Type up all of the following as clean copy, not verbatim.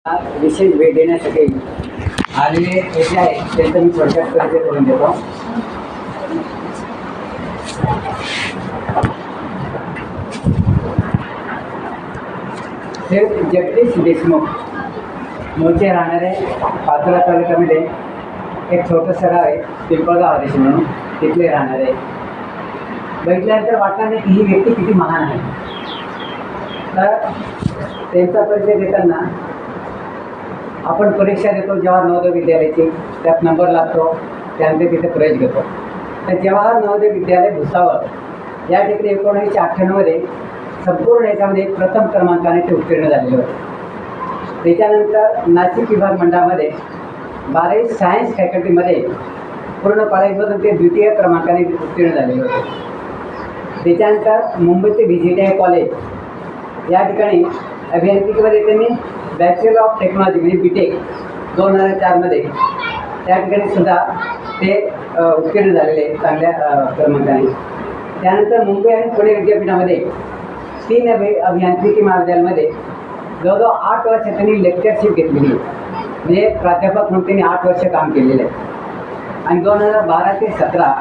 विशेष भेट देण्यासाठी आलेले येथे आहेत त्यांचं मी थोडक्यात परिचय करून देतो. हे जगदीश देशमुख मूळचे राहणारे पाचोरा तालुक्यामध्ये एक छोटंसं गाव आहे पिंपळगाव हरीश म्हणून, तिथले राहणारे. बघितल्यानंतर वाटणार नाही की ही व्यक्ती किती महान आहे. तर त्यांचा परिचय देताना आपण परीक्षा देतो जवाहर नवोदय विद्यालयाची, त्यात नंबर लागतो, त्यानंतर तिथे प्रवेश घेतो. तर जवाहर नवोदय विद्यालय भुसावळ या ठिकाणी 1998मध्ये संपूर्ण याच्यामध्ये प्रथम क्रमांकाने ते उत्तीर्ण झालेले होते. त्याच्यानंतर नाशिक विभाग मंडळामध्ये 12वी सायन्स फॅकल्टीमध्ये पूर्ण कॉलेजमधून ते द्वितीय क्रमांकाने उत्तीर्ण झालेले होते. त्याच्यानंतर मुंबईचे VGTI कॉलेज या ठिकाणी अभियांत्रिकीमध्ये त्यांनी बॅचलर ऑफ टेक्नॉलॉजी म्हणजे BTech 2004मध्ये त्या ठिकाणी सुद्धा ते उत्तीर्ण झालेले चांगल्या क्रमांकाने. त्यानंतर मुंबई आणि पुणे विद्यापीठामध्ये 3 अभियांत्रिकी महाविद्यालयामध्ये जवळजवळ 8 वर्ष त्यांनी लेक्चरशिप घेतलेली, म्हणजे प्राध्यापक म्हणून त्यांनी 8 वर्ष काम केलेलं आहे. आणि 2012 ते 17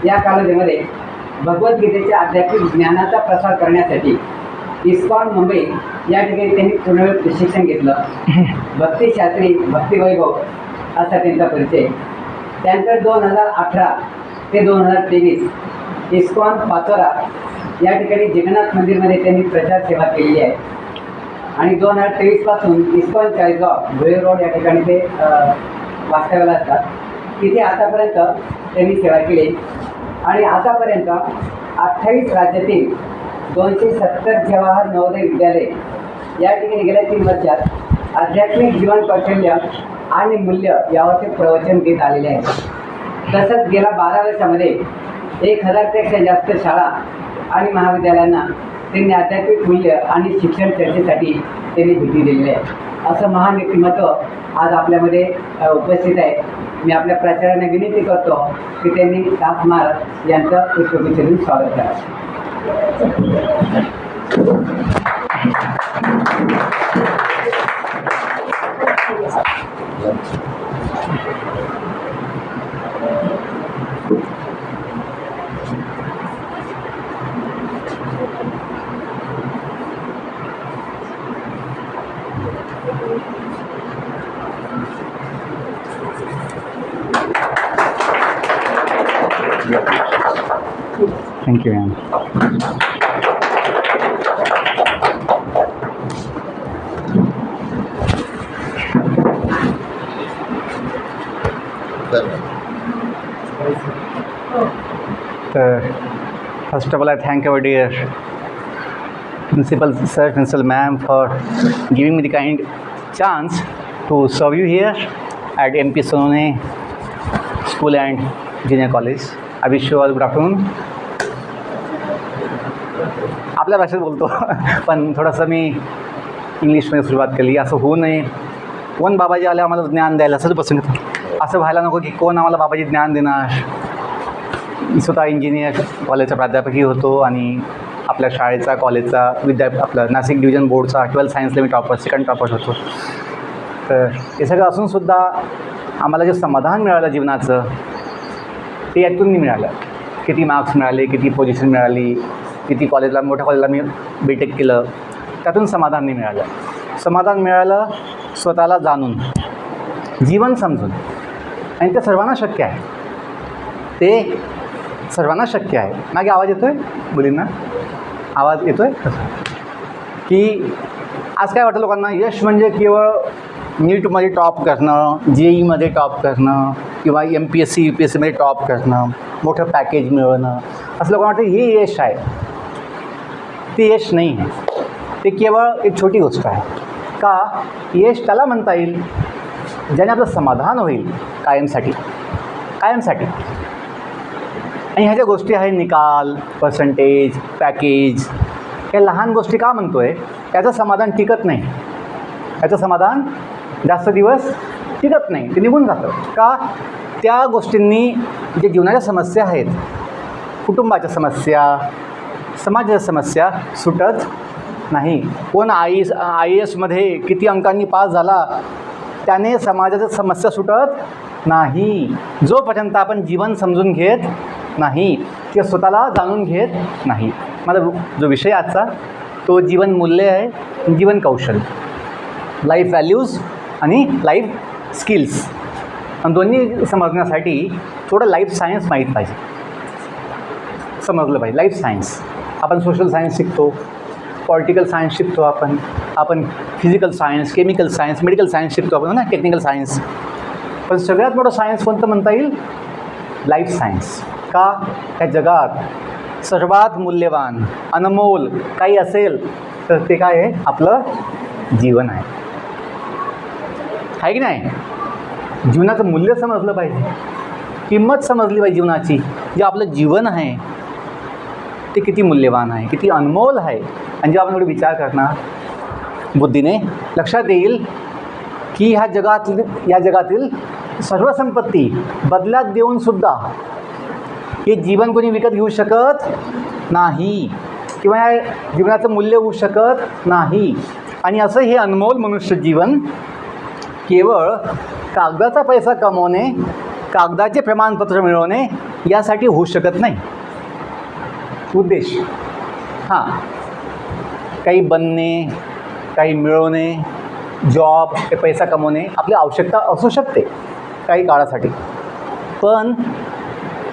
या कालावधीमध्ये भगवद्गीतेच्या आध्यात्मिक ज्ञानाचा प्रसार करण्यासाठी इस्कॉन मुंबई या ठिकाणी त्यांनी पूर्णवेळ प्रशिक्षण घेतलं. भक्तिशास्त्री भक्तिवैभव असा त्यांचा परिचय. त्यानंतर 2018 ते 2023 इस्कॉन पाचोरा या ठिकाणी जगन्नाथ मंदिरमध्ये त्यांनी प्रचार सेवा केलेली आहे. आणि 2023 पासून इस्कॉन चाळीसगाव धुळे रोड या ठिकाणी ते वास्तव्याला असतात. तिथे आतापर्यंत त्यांनी सेवा केली आणि आतापर्यंत 28 राज्यातील 270 जवाहर नवोदय विद्यालय या ठिकाणी गेल्या 3 वर्षात आध्यात्मिक जीवन कौशल्य आणि मूल्य यावर ते प्रवचन देत आलेले आहेत. तसंच गेल्या 12 वर्षामध्ये 1000पेक्षा जास्त शाळा आणि महाविद्यालयांना त्यांनी आध्यात्मिक मूल्य आणि शिक्षण चर्चेसाठी त्यांनी भेटी दिलेली आहे. असं महान व्यक्तिमत्व आज आपल्यामध्ये उपस्थित आहे. मी आपल्या प्राचार्यांना विनंती करतो की त्यांनी दास महाराज यांचं पुष्पगुच्छ स्वागत करा. Thank you, ma'am. First of all, I thank our dear Principal Sir, Principal Ma'am for giving me the kind chance to serve you here at MP Sonone School and Junior College. I wish you all good afternoon. आपल्या भाषेत बोलतो पण थोडंसं मी इंग्लिशमध्ये सुरुवात केली. असं होऊ नये कोण बाबाजी आले आम्हाला ज्ञान द्यायला, असंच बसून असं व्हायला नको की कोण आम्हाला बाबाजी ज्ञान देणार. मी स्वतः इंजिनियर कॉलेजचा प्राध्यापकही होतो आणि आपल्या शाळेचा कॉलेजचा आपलं नाशिक डिव्हिजन बोर्डचा 12 सायन्सला मी टॉपर, सेकंड टॉपर होतो. तर हे सगळं असूनसुद्धा आम्हाला जे समाधान मिळालं जीवनाचं ते यातून नाही मिळालं. किती मार्क्स मिळाले, किती पोझिशन मिळाली, किती कॉलेजला, मोठ्या कॉलेजला मी BTech केलं, त्यातून समाधान नाही मिळालं. समाधान मिळालं स्वतःला जाणून, जीवन समजून. आणि ते सर्वांना शक्य आहे, ते सर्वांना शक्य आहे. मागे आवाज येतो आहे मुलींना, आवाज येतो आहे की आज काय वाटतं लोकांना, यश म्हणजे केवळ नीटमध्ये टॉप करणं, JEEमध्ये टॉप करणं किंवा MPSC UPSCमध्ये टॉप करणं, मोठं पॅकेज मिळवणं, असं लोकांना वाटतं हे यश आहे. ते यश नाही आहे, ते केवळ एक छोटी गोष्ट आहे. का यश त्याला म्हणता येईल ज्याने आपलं समाधान होईल कायमसाठी. आणि ह्या ज्या गोष्टी आहेत, निकाल, पर्सेंटेज, पॅकेज, या लहान गोष्टी का म्हणतो आहे, त्याचं समाधान टिकत नाही. याचं समाधान जास्त दिवस टिकत नाही, ते निघून जातं. का त्या गोष्टींनी जे जीवनाच्या समस्या आहेत, कुटुंबाच्या समस्या, समाजाच्या समस्या सुटत नाही. कोण IAS मध्ये किती अंकांनी पास झाला त्याने समाजाच्या समस्या सुटत नाही, जोपर्यंत आपण जीवन समजून घेत नाही, ते स्वतःला जाणून घेत नाही. माझा जो विषय आजचा तो जीवन मूल्य आहे, जीवन कौशल्य, लाईफ व्हॅल्यूज आणि लाईफ स्किल्स. आणि दोन्ही समजण्यासाठी थोडं लाईफ सायन्स माहीत पाहिजे, समजलं पाहिजे. लाईफ सायन्स आपण सोशल सायन्स शिकतो, पॉलिटिकल सायन्स शिकतो, आपण physical science, chemical science, medical science शिकतो आपण ना, टेक्निकल सायन्स. पण सगळ्यात मोठं सायन्स कोणतं म्हणता येईल? Life science. का? ह्या जगात सर्वात मूल्यवान अनमोल काही असेल तर ते काय आहे? आपलं जीवन आहे. आहे की नाही? जीवनाचं मूल्य समजलं पाहिजे, किंमत समजली पाहिजे जीवनाची. जे आपलं जीवन आहे ते किती मूल्यवान आहे, किती अनमोल आहे. आणि जेव्हा आपण एवढे विचार करणार बुद्धीने, लक्षात येईल की या जगातील सर्व संपत्ती बदल्यात देऊनसुद्धा हे जीवन कोणी विकत घेऊ शकत नाही, किंवा या जीवनाचं मूल्य होऊ शकत नाही. आणि असं हे अनमोल मनुष्य जीवन केवळ कागदाचा पैसा कमवणे, कागदाचे प्रमाणपत्र मिळवणे यासाठी होऊ शकत नाही. उद्देश हां, काही बनणे, काही मिळवणे, जॉब, हे पैसा कमवणे आपली आवश्यकता असू शकते काही काळासाठी, पण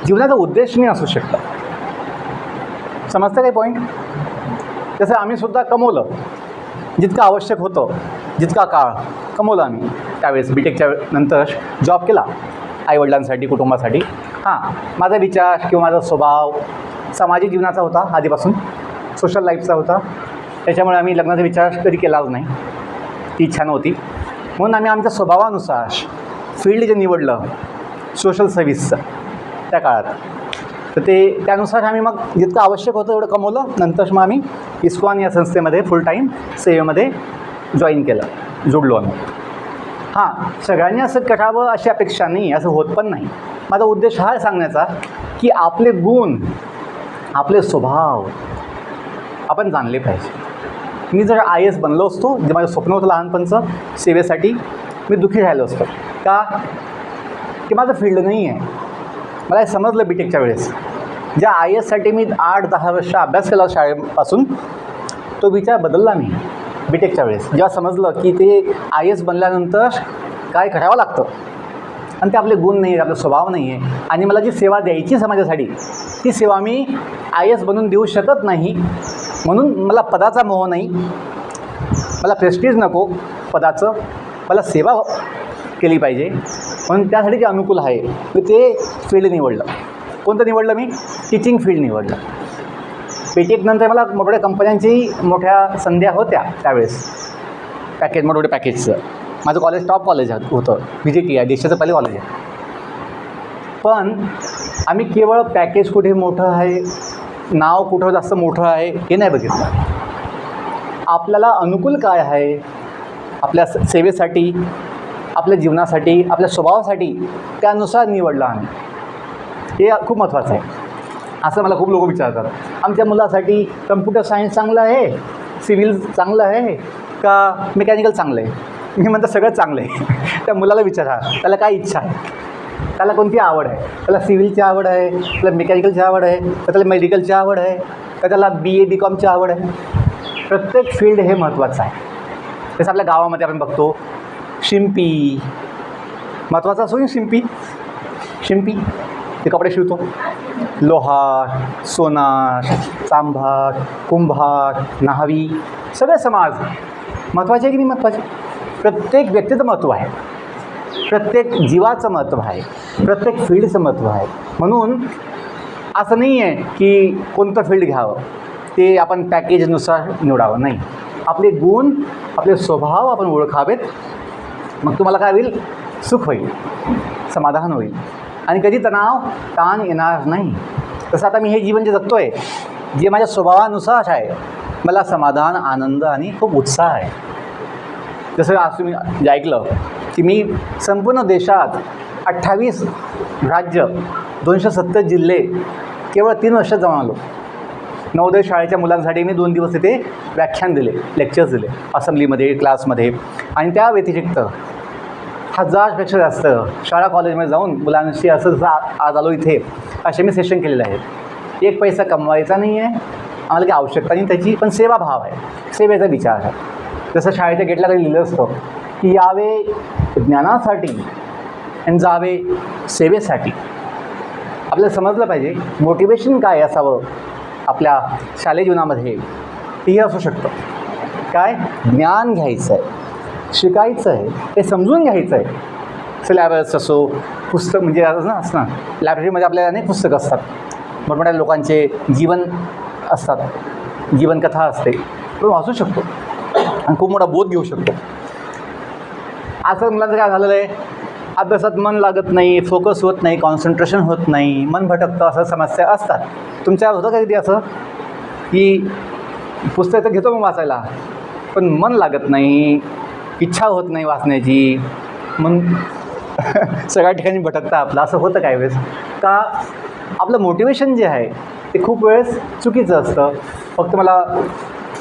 जीवनाचा उद्देश नाही असू शकता. समजतं काही पॉईंट? जसं आम्हीसुद्धा कमवलं जितकं आवश्यक होतं, जितका काळ कमवलं आम्ही. त्यावेळेस BTechच्या नंतर जॉब केला आईवडिलांसाठी, कुटुंबासाठी. हां, माझा विचार किंवा माझा स्वभाव सामाजिक जीवनाचा होता, आधीपासून सोशल लाईफचा होता. त्याच्यामुळे आम्ही लग्नाचा विचार कधी केलाच नाही, ती इच्छा नव्हती. म्हणून आम्ही आमच्या स्वभावानुसार फील्ड जे निवडलं सोशल सर्व्हिसचं त्या काळात, तर ते त्यानुसार आम्ही मग जितकं आवश्यक होतं एवढं कमवलं. नंतर मग आम्ही इस्कॉन या संस्थेमध्ये फुल टाईम सेवेमध्ये जॉईन केलं, जुडलो आम्ही. हां, सगळ्यांनी असं करावं अशी अपेक्षा नाही, असं होत पण नाही. माझा उद्देश हा सांगण्याचा की आपले गुण, आपले स्वभाव आपण जाणले पाहिजे. मी जर IAS बनलो असतो, जे माझं स्वप्न होतं लहानपणचं सेवेसाठी, मी दुःखी राहिलो असतो. का? की माझं फील्ड नाही आहे. मला हे समजलं BTechच्या वेळेस. ज्या IASसाठी मी 8-10 वर्ष अभ्यास केला शाळेपासून, तो विचार बदलला मी BTechच्या वेळेस. जेव्हा समजलं की ते IAS बनल्यानंतर काय करावं लागतं आणि ते आपले गुण नाही आहे, आपला स्वभाव नाही आहे, आणि मला जी सेवा द्यायची समाजासाठी ती सेवा मी IAS बनून देऊ शकत नाही. म्हणून मला पदाचा मोह नाही, मला प्रेस्टीज नको पदाचं, मला सेवा केली पाहिजे. म्हणून त्यासाठी जे अनुकूल आहे मी ते फील्ड निवडलं. कोणतं निवडलं मी? टीचिंग फील्ड निवडलं. BTech नंतर मला मोठ्या कंपन्यांची मोठ्या संध्या होत्या त्यावेळेस, मोठे पॅकेजचं. माझं कॉलेज टॉप कॉलेज होतं, VGT आहे, देशाचं पहिलं कॉलेज आहे. पण आम्ही केवळ पॅकेज कुठे मोठं आहे, नाव कुठं जास्त मोठं आहे हे नाही बघितलं. आपल्याला अनुकूल काय आहे आपल्या सेवेसाठी, आपल्या जीवनासाठी, आपल्या स्वभावासाठी, त्यानुसार निवडलं आम्ही. हे खूप महत्त्वाचं आहे. असं मला खूप लोक विचारतात, आमच्या मुलासाठी कम्प्युटर सायन्स चांगलं आहे, सिव्हिल चांगलं आहे का मेकॅनिकल चांगलं आहे? मी म्हणतो सगळं चांगलं आहे. त्या मुलाला विचारा त्याला काय इच्छा आहे, त्याला कोणती आवड आहे. त्याला सिव्हिलची आवड आहे, त्याला मेकॅनिकलची आवड आहे, का त्याला मेडिकलची आवड आहे, का त्याला BA BComची आवड आहे. प्रत्येक फील्ड हे महत्त्वाचं आहे. जसं आपल्या गावामध्ये आपण बघतो शिंपी महत्त्वाचा असो. शिंपी ते कपडे शिवतो. लोहार, सोनार, चांभार, कुंभार, न्हावी, सगळे समाज महत्त्वाचे आहे की नाही महत्त्वाचे? प्रत्येक व्यक्तीचं महत्त्व आहे, प्रत्येक जीवाचं महत्त्व आहे, प्रत्येक फील्डचं महत्त्व आहे. म्हणून असं नाही आहे की कोणतं फील्ड घ्यावं ते आपण पॅकेजनुसार निवडावं. नाही, आपले गुण, आपले स्वभाव आपण ओळखावेत. मग तुम्हाला काय होईल? सुख होईल, समाधान होईल, आणि कधी ताण येणार नाही. तसं आता मी हे जीवन जे जगतो आहे, जे माझ्या स्वभावानुसार आहे, मला समाधान, आनंद आणि खूप उत्साह आहे. जसं आज तुम्ही जे ऐकलं की मी संपूर्ण देशात 28 राज्य, 270 जिल्हे केवळ 3 वर्षात जाऊन आलो. नवोदय शाळेच्या मुलांसाठी मी 2 दिवस तिथे व्याख्यान दिले, लेक्चर्स दिले असेंब्लीमध्ये, क्लासमध्ये. आणि त्या व्यतिरिक्त 1000पेक्षा जास्त शाळा कॉलेजमध्ये जाऊन मुलांशी असं जसं आज आलो इथे असे मी सेशन केलेले आहेत. 1 पैसा कमवायचा नाही आहे, आम्हाला काही आवश्यकता नाही त्याची, पण सेवाभाव आहे, सेवेचा विचार आहे. जसं शाळेच्या गेटला काही लिहिलं असतं की यावे ज्ञानासाठी आणि जावे सेवेसाठी. आपल्याला समजलं पाहिजे मोटिवेशन काय असावं आपल्या शालेय जीवनामध्ये. तेही असू शकतं काय, ज्ञान घ्यायचं आहे, शिकायचं आहे, ते समजून घ्यायचं आहे. सिलॅबस असो, पुस्तक म्हणजे असं लायब्ररीमध्ये आपल्याला अनेक पुस्तकं असतात, मोठमोठ्या लोकांचे जीवन असतात, जीवनकथा असते, तो वाचू शकतो आणि खूप मोठा बोध घेऊ शकतो. असं मुलांचं काय झालेलं आहे, अभ्यासात मन लागत नाही, फोकस होत नाही, कॉन्सन्ट्रेशन होत नाही, मन भटकतं, असं समस्या असतात. तुमच्या होतं का कधी असं की पुस्तक तर घेतो मग वाचायला, पण मन लागत नाही, इच्छा होत नाही वाचण्याची, मन सगळ्या ठिकाणी भटकतं आपलं, असं होतं काही वेळेस का? आपलं मोटिवेशन जे आहे ते खूप वेळेस चुकीचं असतं. फक्त मला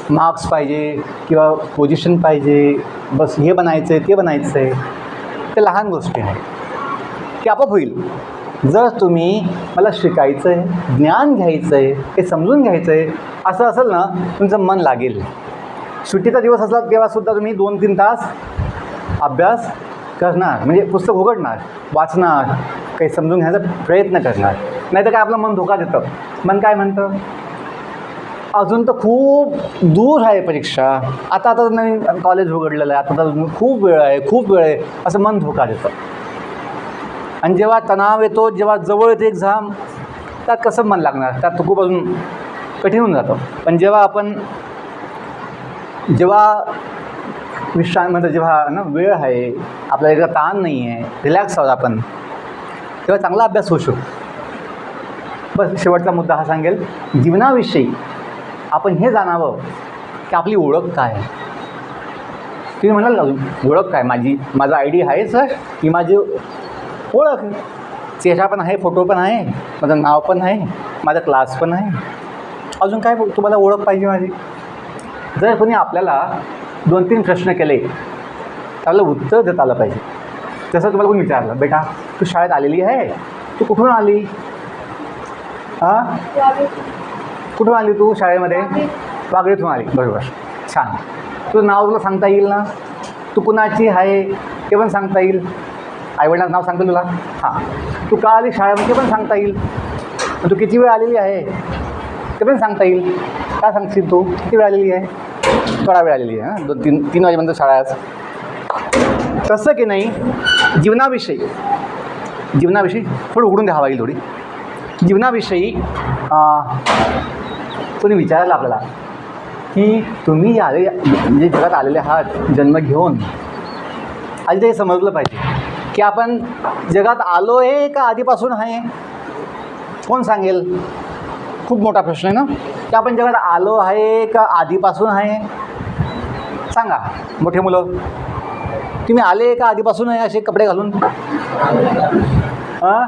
मार्क्स पाहिजे किंवा पोझिशन पाहिजे, बस हे बनायचं आहे, ते बनायचं आहे. ते लहान गोष्टी आहेत, की आपोआप होईल. जर तुम्ही मला शिकायचं आहे, ज्ञान घ्यायचं आहे, हे समजून घ्यायचं आहे असं असेल ना, तुमचं मन लागेल. सुट्टीचा दिवस असला तेव्हासुद्धा तुम्ही 2-3 तास अभ्यास करणार, म्हणजे पुस्तक उघडणार, वाचणार, काही समजून घ्यायचा प्रयत्न करणार. नाही तर काय आपलं मन धोका देतं. मन काय म्हणतं, अजून तर खूप दूर आहे परीक्षा, आता नवीन कॉलेज उघडलेलं आहे, आता तर खूप वेळ आहे, खूप वेळ आहे, असं मन धोका देतं. आणि जेव्हा तणाव येतो, जेव्हा जवळ येते एक्झाम, त्यात कसं मन लागणार, त्यात तो खूप अजून कठीण होऊन जातं. पण जेव्हा विश्रांती म्हणजे जेव्हा ना वेळ आहे, आपल्याला इतका ताण नाही आहे, रिलॅक्स आहोत आपण, तेव्हा चांगला अभ्यास होऊ शकतो. बस शेवटचा मुद्दा हा सांगेल, जीवनाविषयी आपण हे जाणावं की आपली ओळख काय आहे. तुम्ही म्हणाल अजून ओळख काय, माझा आय डी आहे सर, ही माझी ओळख, चेहरा पण आहे, फोटो पण आहे, माझं नाव पण आहे, माझा क्लास पण आहे, अजून काय तुम्हाला ओळख पाहिजे माझी. जर कोणी आपल्याला 2-3 प्रश्न केले त्याला उत्तर देता आलं पाहिजे. जसं तुम्हाला कोणी विचारलं, बेटा तू शाळेत आलेली आहे, तू कुठून आली, हां कुठून आली तू शाळेमध्ये, वागळेतून आली, बरोबर, छान. तुझं नाव तुला सांगता येईल ना, तू कुणाची आहे ते पण सांगता येईल, आईवडिलांचं नाव सांगतो तुला, हां. तू का आली शाळेमध्ये ते पण सांगता येईल, तू किती वेळ आलेली आहे ते पण सांगता येईल. काय सांगशील तू, किती वेळ आलेली आहे, थोडा वेळ आलेली आहे, 2-3 वाजेपर्यंत शाळा आहे. तसं की नाही, जीवनाविषयी थोडं उघडून द्यावा येईल, थोडी जीवनाविषयी कोणी विचारायला आपल्याला की तुम्ही म्हणजे जगात आलेले आहात जन्म घेऊन, आधी ते समजलं पाहिजे की आपण जगात आलो आहे का आधीपासून आहे. कोण सांगेल, खूप मोठा प्रश्न आहे ना, की आपण जगात आलो आहे का आधीपासून आहे. सांगा मोठे मुलं, तुम्ही आले का आधीपासून आहे असे कपडे घालून, हां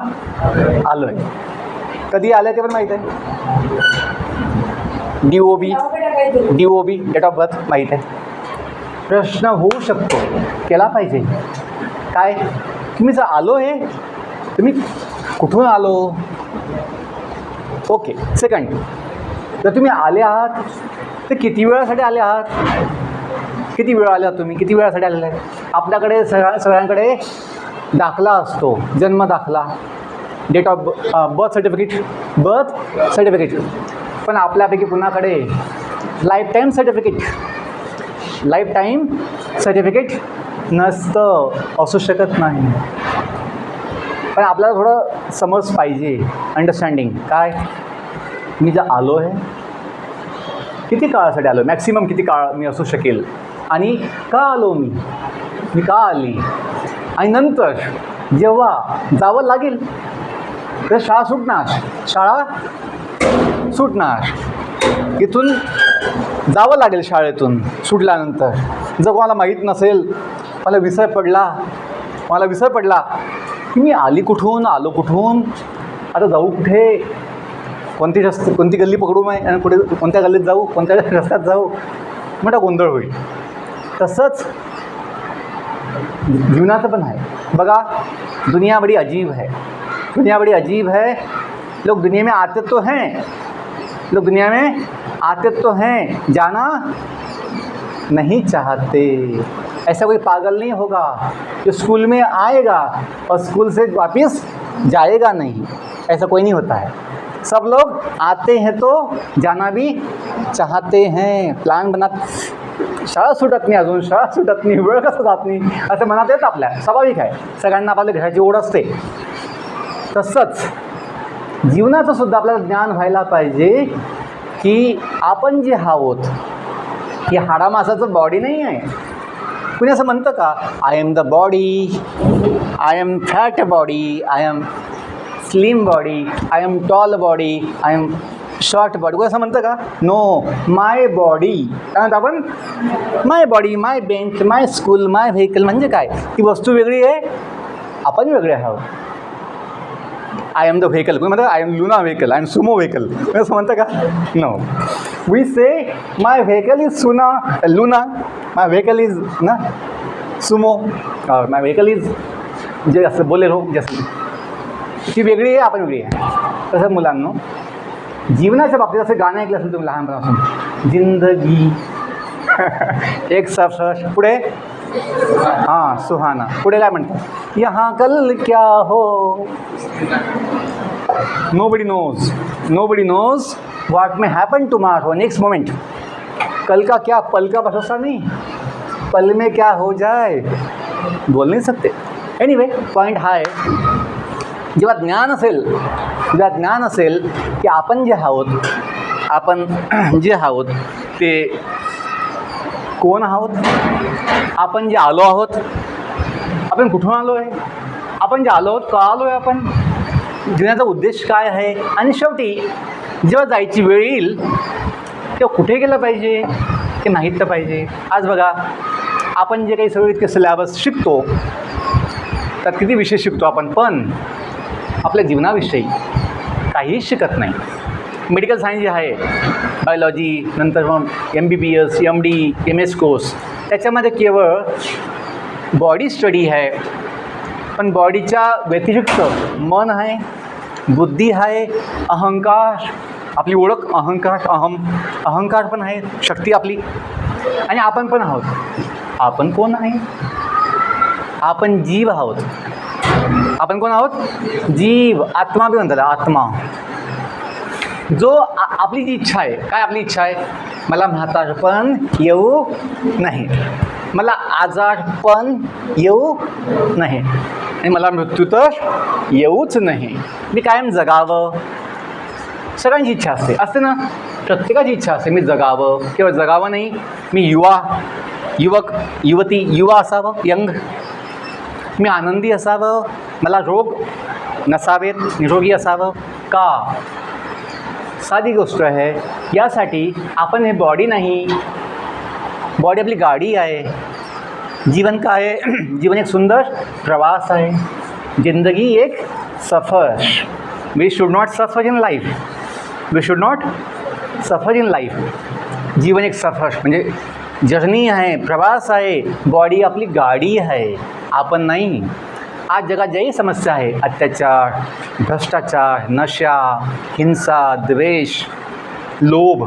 आलो आहे. कधी आलं ते पण माहीत आहे, DOB डेट ऑफ बर्थ माहीत आहे. प्रश्न होऊ शकतो, केला पाहिजे काय, तुम्ही जर आलो आहे तुम्ही कुठून आलो. ओके. सेकंड, जर तुम्ही आले आहात तर किती वेळासाठी आले आहात, किती वेळ आले आहात तुम्ही, किती वेळासाठी आलेले आहे. आपल्याकडे सगळ्यांकडे दाखला असतो, जन्म दाखला, डेट ऑफ बर्थ सर्टिफिकेट, पण आपल्यापैकी कुणाकडे लाईफ टाईम सर्टिफिकेट नसतं, असू शकत नाही. पण आपल्याला थोडं समज पाहिजे, अंडरस्टँडिंग काय, मी जर आलो आहे किती काळासाठी आलो, मॅक्सिमम किती काळ मी असू शकेल, आणि का आलो मी का आली, आणि नंतर जेव्हा जावं लागेल तर शाळा सुटणार, इथून जावं लागेल शाळेतून सुटल्यानंतर. जर कोणाला माहीत नसेल, मला विसर पडला की मी आलो कुठून, आता जाऊ कुठे, कोणती गल्ली पकडू मी आणि कुठे कोणत्या गल्लीत जाऊ, कोणत्या रस्त्यात जाऊ, मोठा गोंधळ होईल. तसंच जीवनाचं पण आहे. बघा, दुनिया बड़ी अजीब है, दुनिया बड़ी अजीब है. लोग दुनिया में आते तो हैं, लोग दुनिया में आते तो हैं, जाना नहीं चाहते. ऐसा कोई पागल नहीं होगा जो स्कूल में आएगा और स्कूल से वापस जाएगा नहीं. ऐसा कोई नहीं होता है. सब लोग आते हैं तो जाना भी चाहते हैं. प्लान बना, शाळा सुटत नाही, अजून शाळा सुटत नाही, वेळ कसं जात नाही असं मनात येतं आपल्या. स्वाभाविक आहे, सगळ्यांना आपल्या घराची ओढ असते. तसंच जीवनाचं सुद्धा आपल्याला ज्ञान व्हायला पाहिजे की आपण जे आहोत हे हाडामासाचं बॉडी नाही आहे. कुणी असं म्हणतं का, I am the body, I am fat body, I am slim body, I am tall body, I am short body. कोणी असं म्हणतं का? No, my body. काय म्हणतो आपण? My body, my bench, my school, my vehicle. म्हणजे काय? ती वस्तू वेगळी आहे, आपण वेगळे आहोत. I am the vehicle. कोणी म्हणतं I am Luna vehicle, I am Sumo vehicle. असं म्हणतं का? No, we say my vehicle is Luna, my vehicle is ना सुमो, माय व्हेकल इज जे असं बोले हो जसं ती वेगळी आहे, आपण वेगळी आहे. तसं मुलांनो, जीवनाच्या बाबतीत असं गाणं ऐकलं असेल तुम्ही लहानपणापासून, जिंदगी एक सफर. पुढे हां सुहाना. पुढे काय म्हणतात? यहाँ कल क्या हो, nobody knows what may happen tomorrow, next moment. कल का क्या, पल का भरोसा नहीं, पल में क्या हो जाए बोल नहीं सकते. एनीवे, पॉईंट हा आहे, जेव्हा ज्ञान असेल की आपण जे आहोत ते कोण आहोत, आपण जे आलो आहोत, आपण कुठून आलो आहे, आपण जे आलो आहोत का आलो आहे, आपण जीवनाचा उद्देश काय आहे, आणि शेवटी जेव्हा जायची वेळ येईल तेव्हा कुठे गेलं पाहिजे ते माहीत तर पाहिजे. आज बघा, आपण जे काही सगळं इतके सिलॅबस शिकतो त्यात किती विषय शिकतो आपण, पण आपल्या जीवनाविषयी काहीच शिकत नाही. मेडिकल सायन्स जे आहे, बायोलॉजी, नंतर मग MBBS, MD, MS कोर्स, त्याच्यामध्ये केवळ बॉडी स्टडी आहे, पण बॉडीच्या व्यतिरिक्त मन आहे, बुद्धी आहे, अहंकार, आपली ओळख, अहंकार पण आहे, शक्ती आपली, आणि आपण पण आहोत. आपण कोण आहे? आपण जीव आहोत. आपण कोण आहोत? जीव. आत्मा बी म्हणतात, आत्मा. जो आपली जी इच्छा आहे, काय आपली इच्छा आहे? मला म्हातारपण येऊ नाही, मला आजारपण येऊ नाही, आणि मला मृत्यू तर येऊच नाही. मी कायम जगावं. सगळ्यांची इच्छा असते ना, प्रत्येकाची इच्छा असते मी जगावं. केवळ जगावं नाही, मी युवक युवती असावं, यंग. मी आनंदी असावं, मला रोग नसावेत, निरोगी असावं. का? साधी गोष्ट आहे. यासाठी आपण हे बॉडी नाही, बॉडी आपली गाडी आहे. जीवन काय आहे? जीवन एक सुंदर प्रवास आहे. जिंदगी एक सफर. We should not suffer in life. जीवन एक सफर म्हणजे जर्नी आहे, प्रवास आहे. बॉडी आपली गाडी आहे, आपण नाही. आज जगात ज्याही समस्या आहे, अत्याचार, भ्रष्टाचार, नशा, हिंसा, द्वेष, लोभ,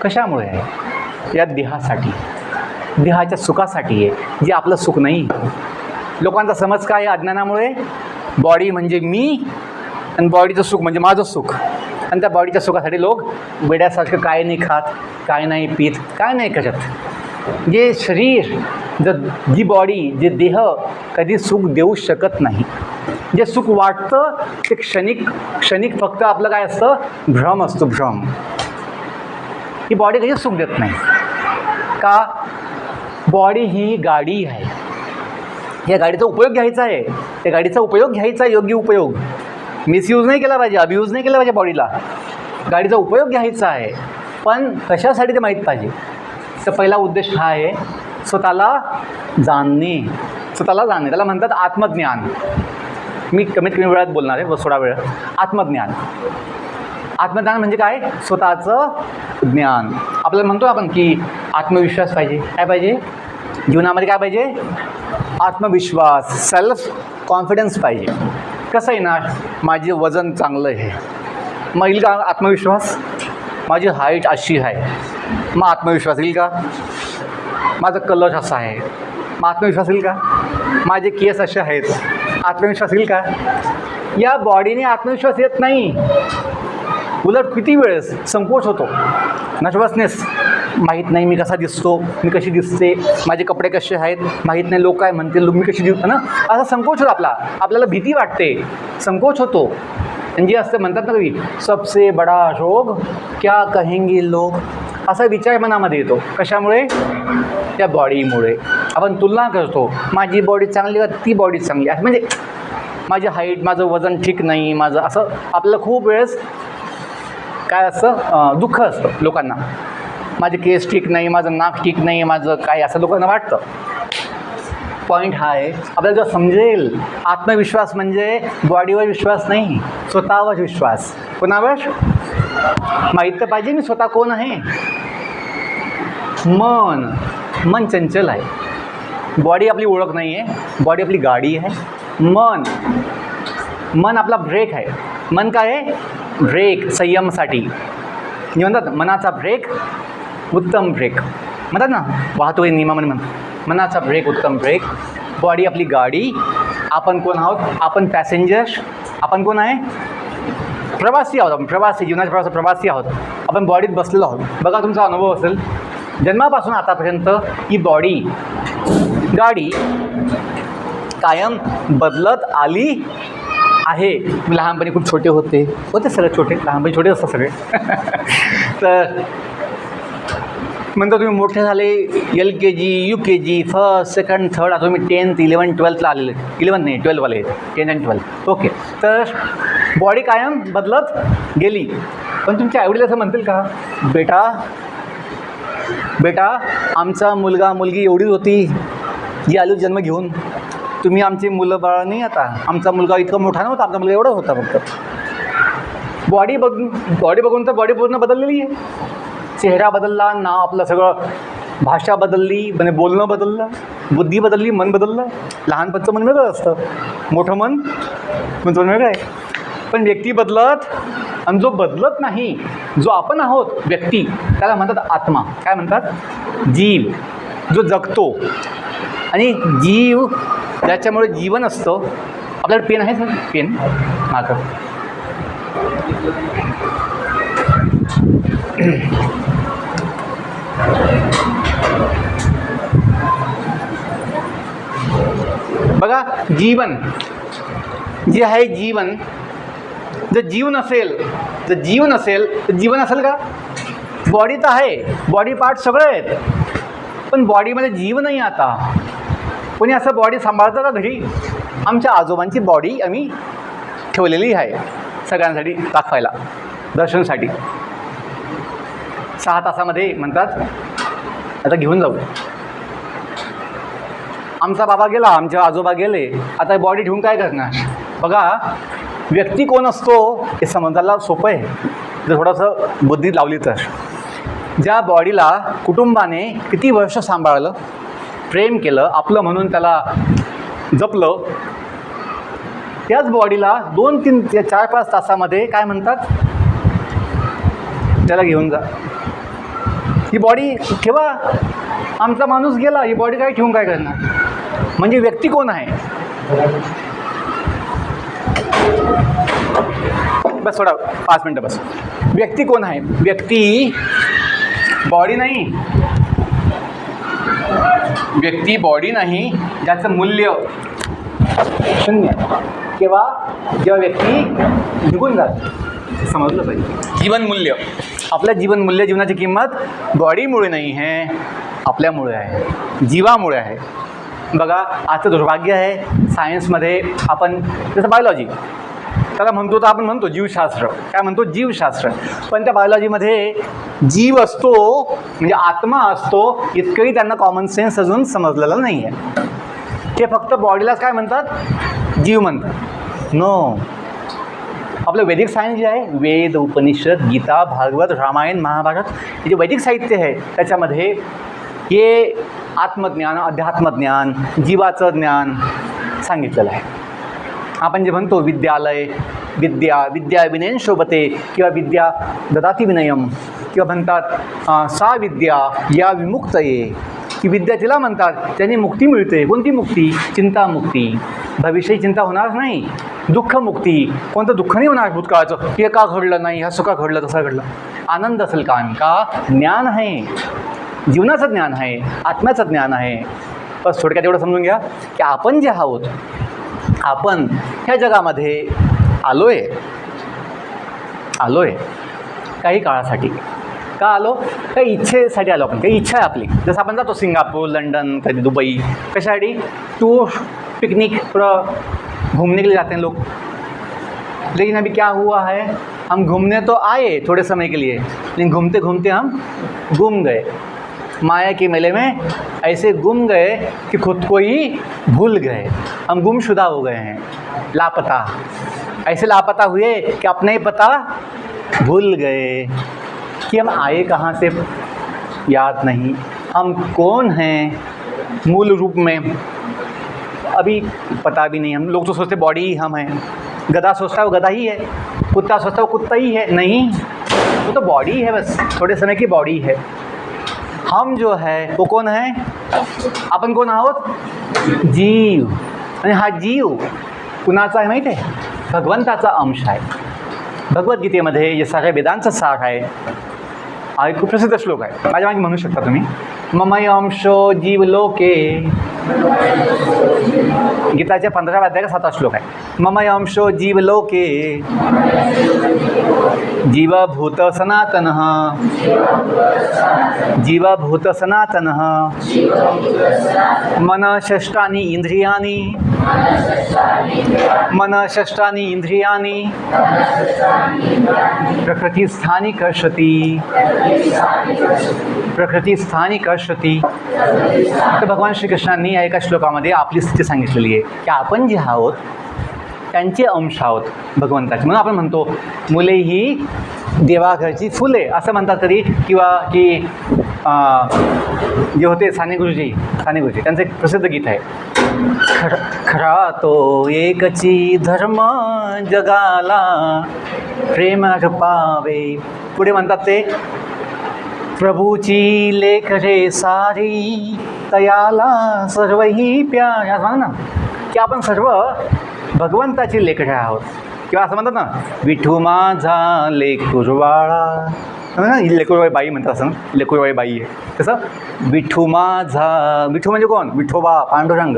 कशामुळे आहे? या देहाच्या सुखासाठी आहे, जे आपलं सुख नाही. लोकांचा समज काय आहे? अज्ञानामुळे बॉडी म्हणजे मी आणि बॉडीचं सुख म्हणजे माझं सुख, आणि त्या बॉडीच्या सुखासाठी लोक वेड्यासारखं काय नाही खात, काय नाही पित, काय नाही करत. जे शरीर, जी बॉडी, जे देह कधी सुख देऊ शकत नाही. जे सुख वाटतं ते क्षणिक फक्त आपलं काय असतं? भ्रम असतो, भ्रम. ही बॉडी कधी सुख देत नाही. का? बॉडी ही गाडी आहे. या गाडीचा उपयोग घ्यायचा आहे, त्या गाडीचा उपयोग घ्यायचा आहे, योग्य उपयोग. मिसयूज नाही केला पाहिजे, अब्यूज नाही केला पाहिजे बॉडीला. गाडीचा उपयोग घ्यायचा आहे, पण कशासाठी ते माहीत पाहिजे. तर पहिला उद्देश हा आहे, स्वतःला जाणणे. त्याला म्हणतात आत्मज्ञान. मी कमीत कमी वेळात बोलणार आहे, थोडा वेळ. आत्मज्ञान. आत्मज्ञान म्हणजे काय? स्वतःचं ज्ञान. आपल्याला म्हणतो आपण की आत्मविश्वास पाहिजे. काय पाहिजे जीवनामध्ये? काय पाहिजे? आत्मविश्वास, सेल्फ कॉन्फिडन्स पाहिजे. कसं येणार? माझे वजन चांगलं आहे, मग येईल का आत्मविश्वास? माझी हाईट अशी आहे, मग आत्मविश्वास येईल का? माझं कलर असा आहे, मग आत्मविश्वास येईल का? माझे केस असे आहेत, आत्मविश्वास येईल का? या बॉडीने आत्मविश्वास येत नाही. उलट किती वेळेस संकोच होतो, नर्वसनेस, माहीत नाही मी कसा दिसतो, मी कशी दिसते, माझे कपडे कसे आहेत, माहीत नाही लोक काय म्हणतील, मी कशी दिसतो ना, असा संकोच होतो आपल्याला भीती वाटते, संकोच होतो. आणि जे असं म्हणतात ना कवी, सबसे बडा रोग क्या कहेंगे लोग, असा विचार मनामध्ये येतो. कशामुळे? त्या बॉडीमुळे. आपण तुलना करतो, माझी बॉडी चांगली का ती बॉडी चांगली आहे, म्हणजे माझी हाईट, माझं वजन ठीक नाही, माझं असं आपल्याला खूप वेळेस काय असतं, दुःख असतं लोकांना. माझे केस ठीक नाही, माझं नाक ठीक नाही, माझं काय, असं लोकांना वाटतं. पॉईंट हा आहे, आपल्याला जेव्हा समजेल आत्मविश्वास म्हणजे बॉडीवर विश्वास नाही, स्वतःवर विश्वास. कोणावर? माहीत तर पाहिजे मी स्वतः कोण आहे. मन चंचल आहे, बॉडी आपली ओळख नाही आहे, बॉडी आपली गाडी आहे. मन आपला ब्रेक आहे. मन काय आहे? ब्रेक, संयमसाठी. मी म्हणतात मनाचा ब्रेक उत्तम ब्रेक, म्हणतात ना वाहतुकी नियमामध्ये म्हणतात, मनाचा ब्रेक उत्तम ब्रेक. बॉडी आपली गाडी. आपण कोण आहोत? आपण पॅसेंजर. आपण कोण आहे? प्रवासी आहोत. आपण प्रवासी, जीवनाच्या प्रवासी आहोत. आपण बॉडीत बसलेलो आहोत. बघा तुमचा अनुभव असेल, जन्मापासून आतापर्यंत ही बॉडी गाडी कायम बदलत आली आहे. लहानपणी खूप छोटे होते सगळे छोटे, लहानपणी छोटे असतात सगळे. तर नंतर तुम्ही मोठे झाले, LKG, UKG, first, second, third, आता तुम्ही 10th, 11th, 12thला आलेले. 11 नाही, 12वाले, 10 आणि 12. ओके. तर बॉडी कायम बदलत गेली. पण तुमच्या आईवडील असं म्हणतील का, बेटा आमचा मुलगा मुलगी एवढीच होती जी आली जन्म घेऊन, तुम्ही आमची मुलं बाळ नाही आता, आमचा मुलगा इतका मोठा नव्हता, आमचा मुलगा एवढा होता फक्त. बॉडी बघून तर बॉडी पूर्ण बदललेली आहे. चेहरा बदलला, नाव आपलं सगळं, भाषा बदलली, म्हणजे बोलणं बदललं, बुद्धी बदलली, मन बदललं. लहानपणचं मन वेगळं असतं, मोठं मन वेगळं आहे. पण व्यक्ती बदलत, आणि जो बदलत नाही, जो आपण आहोत व्यक्ती, त्याला म्हणतात आत्मा. काय म्हणतात? जीव, जो जगतो. आणि जीव ज्याच्यामुळे जीवन असतं. आपल्याकडे पेन आहे सर? पेन मागं. बघा, जीवन जे आहे, जीवन, जर जीव नसेल तर जीवन असेल का? बॉडी तर आहे, बॉडी पार्ट सगळे आहेत, पण बॉडीमध्ये जीव नाही. आता कोणी असं बॉडी सांभाळतं का घरी? आमच्या आजोबांची बॉडी आम्ही ठेवलेली आहे सगळ्यांसाठी दाखवायला, दर्शनासाठी. 6 तासामध्ये म्हणतात आता घेऊन जाऊ. आमचा बाबा गेला, आमचे आजोबा गेले, आता बॉडी ठेवून काय करणार? बघा, व्यक्ती कोण असतो हे समजायला सोपं आहे जर थोडंसं बुद्धी लावली तर. ज्या बॉडीला कुटुंबाने किती वर्ष सांभाळलं, प्रेम केलं, आपलं म्हणून त्याला जपलं, त्याच बॉडीला 2, 3, 4, 5 तासामध्ये काय म्हणतात? त्याला घेऊन जा. ही बॉडी ठेवा. आमचा माणूस गेला, ही बॉडी काय ठेवून काय करणार? म्हणजे व्यक्ती कोण आहे? बस थोडा 5 मिनटं बस. व्यक्ती कोण आहे? व्यक्ती बॉडी नाही. व्यक्ती बॉडी नाही ज्याचं मूल्य शून्य. किंवा जेव्हा व्यक्ती निघून जाते, समजलं पाहिजे. जीवनमूल्य, आपलं जीवनमूल्य, जीवनाची किंमत बॉडीमुळे नाही आहे, आपल्यामुळे आहे, जीवामुळे आहे. बघा, आजचं दुर्भाग्य आहे सायन्समध्ये आपण जसं बायोलॉजी त्याला म्हणतो, तर आपण म्हणतो जीवशास्त्र. काय म्हणतो? जीवशास्त्र. पण त्या बायोलॉजीमध्ये जीव असतो म्हणजे आत्मा असतो इतकंही त्यांना कॉमन सेन्स अजून समजलेलं नाही आहे. ते फक्त बॉडीलाच काय म्हणतात? जीव म्हणतात. नो, आपलं वैदिक सायन्स जे आहे, वेद, उपनिषद, गीता, भागवत, रामायण, महाभारत हे जे वैदिक साहित्य आहे त्याच्यामध्ये हे आत्मज्ञान, अध्यात्मज्ञान, जीवाचं ज्ञान सांगितलेलं आहे. आपण जे म्हणतो विद्यालय, विद्या विनयन शोभते किंवा विद्या ददाती विनयम किंवा म्हणतात सा विद्या या विमुक्तये, की विद्या तिला म्हणतात त्याने मुक्ती मिळते. कोणती मुक्ती? चिंतामुक्ती. भविष्याची चिंता होणार नाही. दुःखमुक्ती. कोणतं दुःख नाही होणार भूतकाळाचं, हे का घडलं नाही, असं का घडलं, तसं घडलं. आनंद असेल का ज्ञान आहे, जीवनाचं ज्ञान आहे, आत्म्याचं ज्ञान आहे. बस थोडक्यात एवढं समजून घ्या की आपण जे आहोत, आपण ह्या जगामध्ये आलोय काही काळासाठी. का आलो? काही इच्छेसाठी आलो आपण. काही इच्छा आहे आपली. जसं आपण जातो सिंगापूर, लंडन, कधी दुबई. कशासाठी? टूर, पिकनिक, थोड़ा घूमने के लिए जाते हैं लोग. लेकिन अभी क्या हुआ है, हम घूमने तो आए थोड़े समय के लिए, लेकिन घूमते घूमते हम गुम गए. माया के मेले में ऐसे गुम गए कि खुद को ही भूल गए. हम गुमशुदा हो गए हैं, लापता. ऐसे लापता हुए कि अपना ही पता भूल गए, कि हम आए कहाँ से याद नहीं, हम कौन हैं मूल रूप में अभी पता भी नहीं. हम लोग तो सोचते बॉडी ही हम हैं. गधा सोचता है वो गधा ही है, कुत्ता सोचता है वो कुत्ता ही है. नहीं, वो तो बॉडी है, बस थोड़े समय की बॉडी है. हम जो है वो कोण आहे? आपण कोण आहोत? जीव. आणि हा जीव कुणाचा आहे माहीत आहे? भगवंताचा अंश आहे. भगवद्गीतेमध्ये जे सगळ्या वेदांचा सार आहे, हा एक खूप प्रसिद्ध श्लोक आहे. माझ्या मागे म्हणू शकता तुम्ही, ममय अंशो जीव लोके. गीताच्या 15व्या अध्यायाचा 7 श्लोक आहे. ममय अंशो जीव लोके जीवभूत सनातनः. जीवभूत सनातनः. मनःषष्ठानि इंद्रियाणि. मनःषष्ठानि इंद्रियाणि प्रकृतिस्थानि कर्षति. प्रकृतिस्थानी कर्षति. तर भगवान श्रीकृष्णांनी या एका श्लोकामध्ये आपली स्थिती सांगितलेली आहे की आपण जे आहोत त्यांचे अंश आहोत भगवंताचे. म्हणून आपण म्हणतो मुले ही देवाघरची फुले असं म्हणतात तरी, किंवा की जे होते साने गुरुजी त्यांचं एक प्रसिद्ध गीत आहे, खरा तो एकची धर्म जगाला प्रेम पावे. पुढे म्हणतात ते, प्रभूची लेख रे सारी तयाला सर्वही प्यार. असं म्हणा ना की आपण सर्व भगवंताची लेकरे आहोत. किंवा असं म्हणतात ना, विठू माझा लेकुरवाळा. ही लेकुरवाळी बाई म्हणतात, असं लेकुरवाळी बाई आहे तसं. विठू माझा, विठू म्हणजे कोण? विठोबा, पांडुरंग.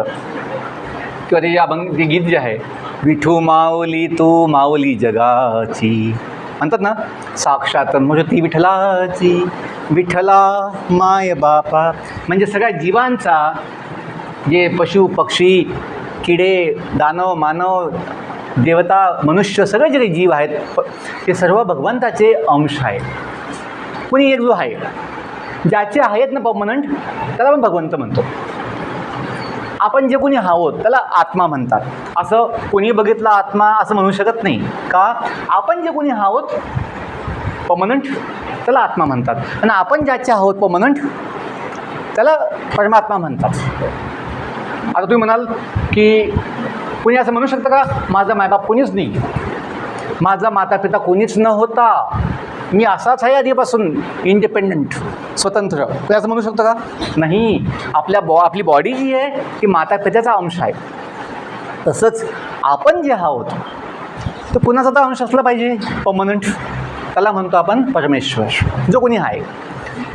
किंवा ते अभंग, ते गीत जे आहे, विठू माऊली तू माऊली जगाची, म्हणतात ना, साक्षात मूर्ती विठ्ठलाची. विठ्ठला माय बापा. म्हणजे सगळ्या जीवांचा, जे पशु पक्षी, किडे, दानव, मानव, देवता, मनुष्य, सगळे जे काही जीव आहेत ते सर्व भगवंताचे अंश आहेत. कुणी एक जो आहे, ज्याचे आहेत ना परमनंट, त्याला आपण भगवंत म्हणतो. आपण जे कोणी आहोत त्याला आत्मा म्हणतात. असं कोणी बघितला आत्मा असं म्हणू शकत नाही. का? आपण जे कोणी आहोत परमनंट त्याला आत्मा म्हणतात, आणि आपण ज्याचे आहोत परमनंट त्याला परमात्मा म्हणतात. आता तुम्ही म्हणाल की कोणी असं म्हणू शकतं का, माझा मायबाप कोणीच नाही, माझा माता पिता कोणीच न होता, मी असाच आहे आधीपासून, इंडिपेंडंट, स्वतंत्र, तुम्ही असं म्हणू शकता का? नाही. आपली बॉडी जी आहे ती माता पित्याचा अंश आहे. तसंच आपण जे आहोत तो कुणाचा तर अंश असला पाहिजे परमनंट, त्याला म्हणतो आपण परमेश्वर, जो कोणी आहे.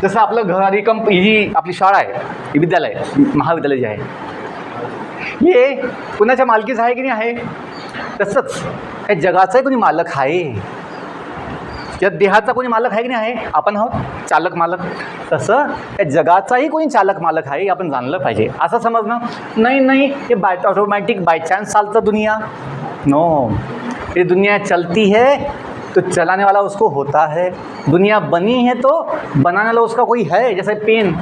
जसं आपलं घर आणि ही जी आपली शाळा आहे, ही विद्यालय, महाविद्यालय जे आहे, हे कुणाच्या मालकीचं आहे की नाही आहे. तसंच या जगाचाही कोणी मालक आहे, या देहाचा कोणी मालक आहे की नाही आहे. आपण आहोत चालक मालक. तसं त्या जगाचाही कोणी चालक मालक आहे, आपण जाणलं पाहिजे. असं समजणं नाही ये ऑटोमॅटिक बाय चांस चालतं दुनिया. नो, ये दुनिया चलती है तो चलाने वाला उसको होता है. दुनिया बनी है तो बनाने वाला उसका कोई है. जैसे पेन,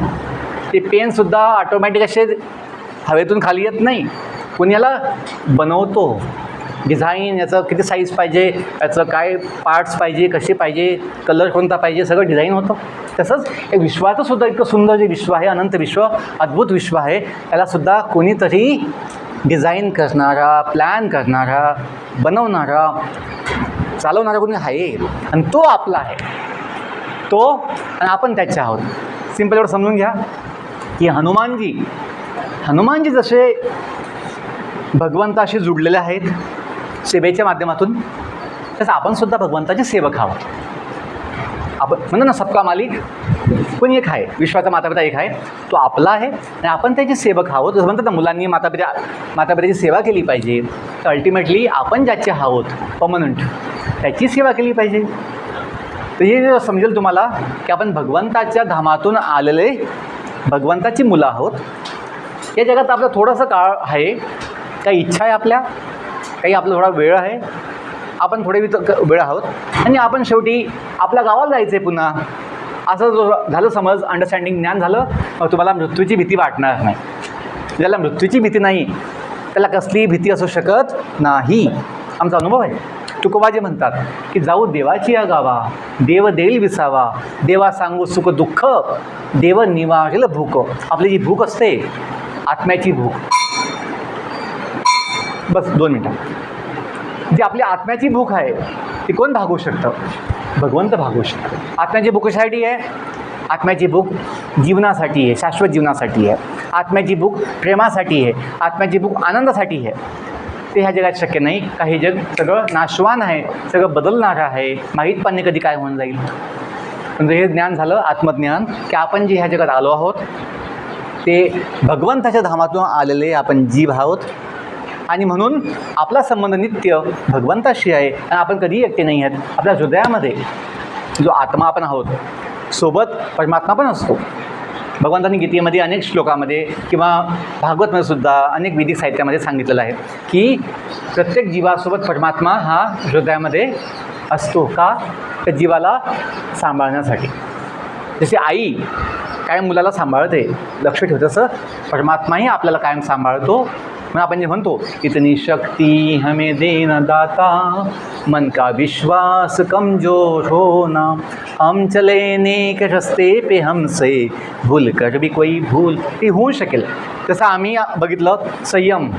ते पेनसुद्धा ऑटोमॅटिक असे हवेतून खाली येत नाही, कोणी याला बनवतो. डिझाईन, याचं किती साईज पाहिजे, याचं काय पार्ट्स पाहिजे, कसे पाहिजे, कलर कोणता पाहिजे, सगळं डिझाईन होतं. तसंच हे विश्वाचं सुद्धा इतकं सुंदर जे विश्व आहे, अनंत विश्व, अद्भुत विश्व आहे, त्यालासुद्धा कोणीतरी डिझाईन करणारा, प्लॅन करणारा, बनवणारा, चालवणारा कोणी आहे, आणि तो आपला आहे, तो आणि आपण त्याचे आहोत. सिम्पल एवढं समजून घ्या की हनुमानजी जसे भगवंताशी जुडलेले आहेत सेवेच्या माध्यमातून, तसं आपणसुद्धा भगवंताचे सेवक आहोत. आपण म्हणतो ना सबका मालिक कोणी एक आहे, विश्वाचा मातापिता एक आहे, तो आपला आहे आणि आपण त्याचे सेवक आहोत. जसं म्हणतात ना मुलांनी मातापिताची सेवा केली पाहिजे, तर अल्टिमेटली आपण ज्याचे आहोत परमनंट त्याची सेवा केली पाहिजे. तर हे समजेल तुम्हाला की आपण भगवंताच्या धामातून आलेले भगवंताची मुलं आहोत. या जगात आपला थोडासा काळ आहे, काही इच्छा आहे आपल्या, काही आपला थोडा वेळ आहे, आपण थोडे वेळ आहोत आणि आपण शेवटी आपल्या गावाला जायचं आहे पुन्हा. असं जो झालं समज, अंडरस्टँडिंग, ज्ञान झालं, मग तुम्हाला मृत्यूची भीती वाटणार नाही. ज्याला मृत्यूची भीती नाही त्याला कसलीही भीती असू शकत नाही. आमचा अनुभव आहे. तुकोबाजी म्हणतात की जाऊ देवाची या गावा, देव देईल विसावा, देवा सांगू सुख दुःख, देव निवारेल भूक. आपली जी भूक असते आत्म्याची भूक, बस 2 मिनटं, जी आपली आत्म्याची भूक आहे ती कोण भागवू शकतं? भगवंत भागवू शकतं. आत्म्याची भूक कशासाठी आहे? आत्म्याची भूक जीवनासाठी आहे, शाश्वत जीवनासाठी आहे. आत्म्याची भूक प्रेमासाठी आहे, आत्म्याची भूक आनंदासाठी आहे. ते ह्या जगात शक्य नाही. काही जग सगळं नाशवान आहे, सगळं बदलणारं आहे, माहीत पण नाही कधी काय होऊन जाईल. पण हे ज्ञान झालं, आत्मज्ञान, की आपण जे ह्या जगात आलो आहोत ते भगवंताच्या धामातून आलेले आपण जीव आहोत आणि म्हणून आपला संबंध नित्य भगवंताशी आहे आणि आपण कधीही एकटे नाही आहेत. आपल्या हृदयामध्ये जो आत्मा आपण आहोत सोबत परमात्मा पण असतो. भगवंतांनी गीतेमध्ये अनेक श्लोकामध्ये किंवा भागवतमध्ये सुद्धा अनेक वैदिक साहित्यामध्ये सांगितलेलं आहे की प्रत्येक जीवासोबत परमात्मा हा हृदयामध्ये असतो. का? त्या जीवाला सांभाळण्यासाठी. जशी आई कायम मुलाला सांभाळते, लक्ष ठेवते, तसं परमात्माही आपल्याला कायम सांभाळतो. म्हणून आपण जे म्हणतो इतनी शक्ती हमें देना दाता, मन का विश्वास कमजोर होना, हम चले नेक रस्ते पे हमसे भूल कर भी कोई भूल. ती होऊ शकेल. तसं आम्ही बघितलं संयम,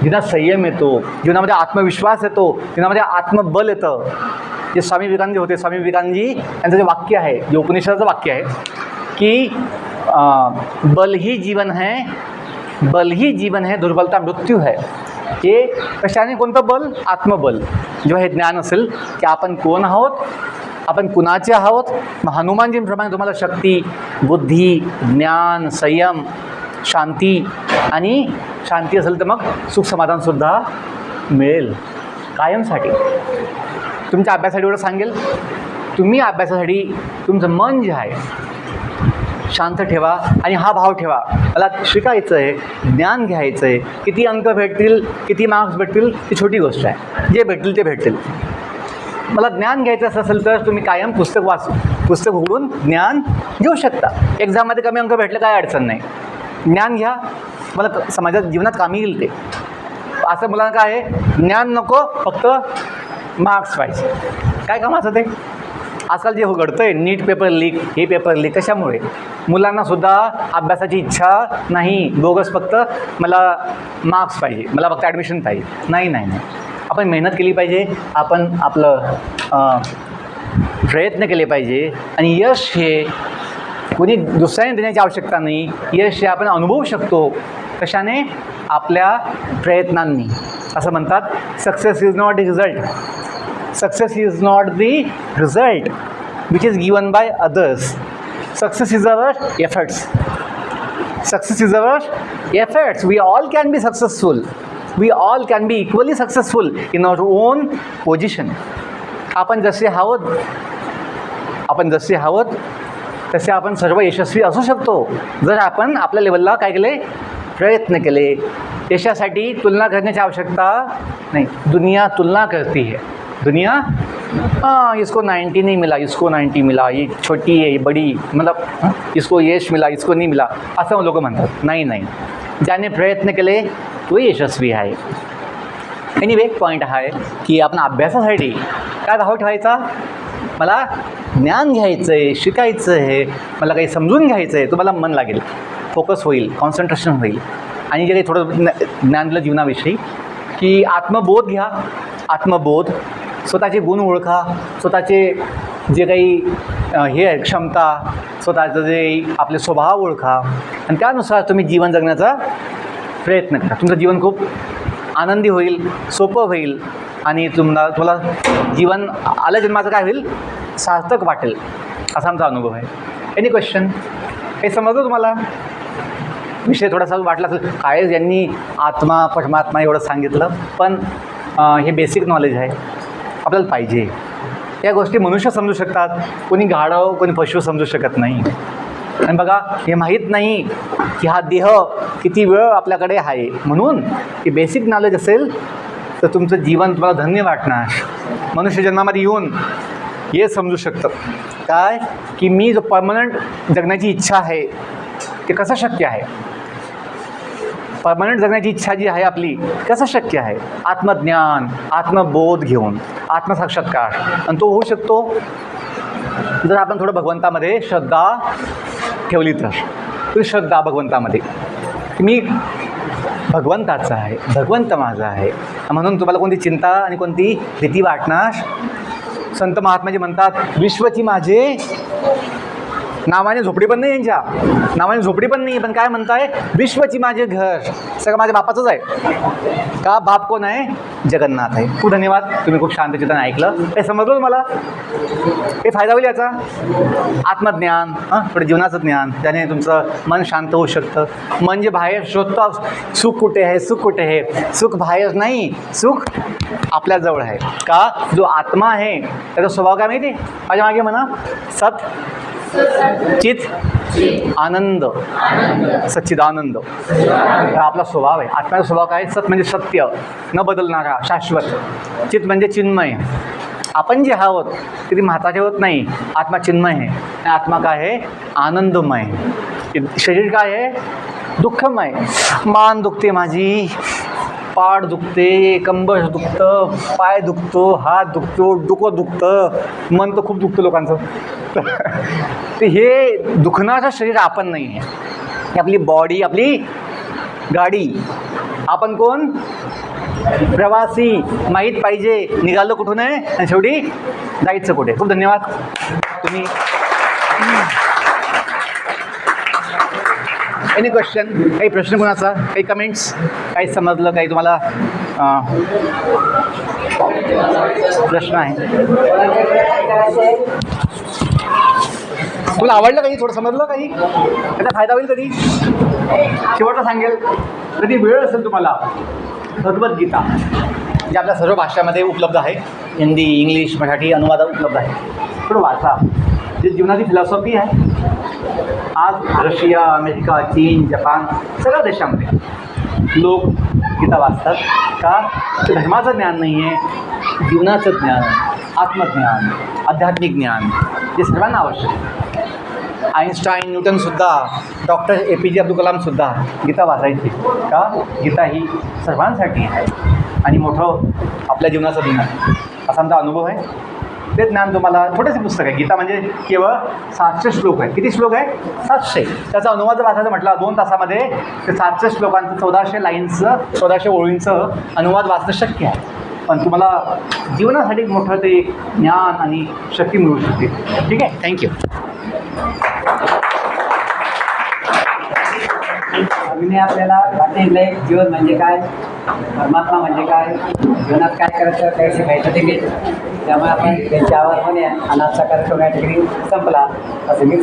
जीवनात संयम येतो, जीवनामध्ये आत्मविश्वास येतो, जीवनामध्ये आत्मबल येतं. जे स्वामी विवेकानंद होते, स्वामी विवेकानंदजी यांचं जे वाक्य आहे, जे उपनिषदाचं वाक्य आहे की बल ही जीवन है, बल ही जीवन है, दुर्बलता मृत्यू है. हे कशाने? कोणतं बल? आत्मबल. जेव्हा हे ज्ञान असेल की आपण कोण आहोत, आपण कुणाचे आहोत, मग हनुमानजींप्रमाणे तुम्हाला शक्ती, बुद्धी, ज्ञान, संयम, शांती, आणि शांती असेल तर मग सुख समाधानसुद्धा मिळेल कायमसाठी. तुमच्या अभ्यासासाठी एवढं सांगेल, तुम्ही अभ्यासासाठी तुमचं मन जे आहे शांत ठेवा आणि हा भाव ठेवा, मला शिकायचं आहे, ज्ञान घ्यायचं आहे. किती अंक भेटतील, किती मार्क्स भेटतील ती छोटी गोष्ट आहे, जे भेटतील ते भेटतील. मला ज्ञान घ्यायचं असेल तर तुम्ही कायम पुस्तक उघडून ज्ञान घेऊ शकता. एक्झाममध्ये कमी अंक भेटले काय अडचण नाही, ज्ञान घ्या, मला समाजात जीवनात कामी येईल ते. असं मुलांना काय आहे, ज्ञान नको, फक्त मार्क्स पाहिजे. काय कामाचं ते? आजकाल जे घडतं आहे, नीट पेपर लीक, हे पेपर लीक, कशामुळे? मुलांनासुद्धा अभ्यासाची इच्छा नाही, बोगस फक्त मला मार्क्स पाहिजे, मला फक्त ॲडमिशन पाहिजे. नाही, आपण मेहनत केली पाहिजे, आपण आपलं प्रयत्न केले पाहिजे आणि यश हे कोणी दुसऱ्याने देण्याची आवश्यकता नाही. यश हे आपण अनुभवू शकतो. कशाने? आपल्या प्रयत्नांनी. असं म्हणतात success is not the result, success is not the result which is given by others, success is our efforts. Success is our efforts. We all can be successful, we all can be equally successful in our own position. आपण जसे आहोत तसे आपण सर्व यशस्वी असू शकतो जर आपण आपल्या लेवलला काय केले, प्रयत्न केले. यशासाठी तुलना करण्याची आवश्यकता नाही. दुनिया तुलना करती है, दुनिया इसको 90 नहीं मिला, इसको 90 मिला, ये छोटी है, ये बड़ी, मतलब इसको यश मिला, इसको नहीं मिला, असं लोक म्हणतात. नाही, ज्याने प्रयत्न केले तो यशस्वी आहे. एनिवे पॉईंट हा आहे की आपण अभ्यासासाठी काय धाव ठेवायचा, मला ज्ञान घ्यायचं आहे, शिकायचं आहे, मला काही समजून घ्यायचं आहे, तुम्हाला मन लागेल, फोकस होईल, कॉन्सन्ट्रेशन होईल. आणि जे काही थोडं ज्ञान दिलं जीवनाविषयी की आत्मबोध घ्या, आत्मबोध, स्वतःचे गुण ओळखा, स्वतःचे जे काही हे आहे क्षमता, स्वतःचं जे आपले स्वभाव ओळखा आणि त्यानुसार तुम्ही जीवन जगण्याचा प्रयत्न करा. तुमचं जीवन खूप आनंदी होईल, सोपं होईल आणि तुम्हाला जीवन आल्या जन्माचं काय होईल, सार्थक वाटेल, असा आमचा अनुभव आहे. Any question? हे समजलं तुम्हाला? विषय थोडासा वाटला असेल काय यांनी आत्मा परमात्मा एवढं सांगितलं, पण हे बेसिक नॉलेज आहे, आपल्याला पाहिजे. या गोष्टी मनुष्य समजू शकतात, कोणी गाढव कोणी पशु समजू शकत नाही. आणि बघा, हे माहीत नाही की हा देह किती वेळ आपल्याकडे आहे, म्हणून हे बेसिक नॉलेज असेल तर तुमचं जीवन तुम्हाला धन्य वाटणार. मनुष्य जन्मामध्ये येऊन हे समजू शकतं काय की मी जो परमनंट जगण्याची इच्छा आहे ते कसं शक्य आहे, परमनंट जगण्याची इच्छा जी आहे आपली कसं शक्य आहे, आत्मज्ञान, आत्मबोध घेऊन, आत्मसाक्षात्कार. आणि तो होऊ शकतो जर आपण थोडं भगवंतामध्ये श्रद्धा ठेवली तर. ती श्रद्धा भगवंतामध्ये की मी भगवंताचा आहे, भगवंत माझा आहे, म्हणून तुम्हाला कोणती चिंता आणि कोणती भीती वाटणार. संत महात्माजी म्हणतात, विश्वची माझे नावाने झोपडी पण नाही, यांच्या नावाने झोपडी पण नाही, पण काय म्हणताय, विश्वची माझे घर, सगळं माझ्या बापाचंच आहे. का बाप कोण आहे, जगन्नाथ आहे. खूप धन्यवाद, तुम्ही खूप शांतचित्ताने ऐकलं. हे समजलं तुम्हाला? हे फायदा होईल याचा, आत्मज्ञान, थोडं जीवनाचं ज्ञान, त्याने तुमचं मन शांत होऊ शकतं. म्हणजे बाहेर शोधतो सुख कुठे आहे, सुख कुठे आहे, सुख बाहेर नाही, सुख आपल्याजवळ आहे. का जो आत्मा आहे त्याचा स्वभाव काय माहिती आहे, माझ्या मागे म्हणा, सत चित आनंद, सच्चिदानंद हा आपला स्वभाव आहे. आत्म्याचा स्वभाव काय, सत म्हणजे सत्य, न बदलणारा, शाश्वत. चित म्हणजे चिन्मय, आपण जे आहोत ते म्हाताचे होत नाही, आत्मा चिन्मय आहे. आणि आत्मा काय आहे, आनंदमय. शरीर काय आहे, दुःखमय. मान दुखते माझी, पाठ दुखते, कंबर दुखतं, पाय दुखतो, हात दुखतो, डोकं दुखतं, मन तर खूप दुखतं लोकांचं. ते हे दुखणारं शरीर आपण नाही आहे. ही आपली बॉडी, आपली गाडी. आपण कोण, प्रवासी. माहीत पाहिजे निघालो कुठून आहे आणि शेवटी जायचं कुठे. खूप धन्यवाद. तुम्ही एनी क्वेश्चन, काही प्रश्न कोणाचा, काही कमेंट्स, काही समजलं, काही तुम्हाला प्रश्न आहे, तुला आवडलं काही, थोडं समजलं काही, त्याचा फायदा होईल कधी, शेवटचं सांगेल. कधी वेळ असेल तुम्हाला, भगवद्गीता जे आपल्या सर्व भाषामध्ये उपलब्ध आहे, हिंदी, इंग्लिश, मराठी अनुवाद उपलब्ध आहे, थोडं वाचा. जे जीवनाची फिलॉसॉफी आहे. आज रशिया, अमेरिका, चीन, जपान सगळ्या देशामध्ये लोक गीता वाचतात. का, ते धर्माचं ज्ञान नाही आहे, जीवनाचं ज्ञान, आत्मज्ञान, आध्यात्मिक ज्ञान, जे सर्वांना आवश्यक आहे. आईन्स्टाईन, न्यूटनसुद्धा, डॉक्टर APJ अब्दुल कलामसुद्धा गीता वाचायची. का, गीता ही सर्वांसाठी आहे आणि मोठं आपल्या जीवनाचं ज्ञान आहे, असा आमचा अनुभव आहे. ते ज्ञान तुम्हाला, छोटेसे पुस्तक आहे. गीता म्हणजे केवळ 700 श्लोक आहे. किती श्लोक आहे, 700. त्याचा अनुवाद वाचायचं म्हटलं 2 तासामध्ये ते 700 श्लोकांचं 1400 लाईन्सचं, 1400 ओळींचं अनुवाद वाचणं शक्य आहे. पण तुम्हाला जीवनासाठी मोठं ते ज्ञान आणि शक्ती मिळू शकते. ठीक आहे, थँक्यू. अभिनय आपल्याला वाटेल जीवन म्हणजे काय, परमात्मा म्हणजे काय, जीवनात काय करायचं, काय शिकायचं ते घेतं. त्यामुळे आपण त्यांच्या आवाज म्हणे आणि आजचा कार्यक्रम या ठिकाणी संपला असं मी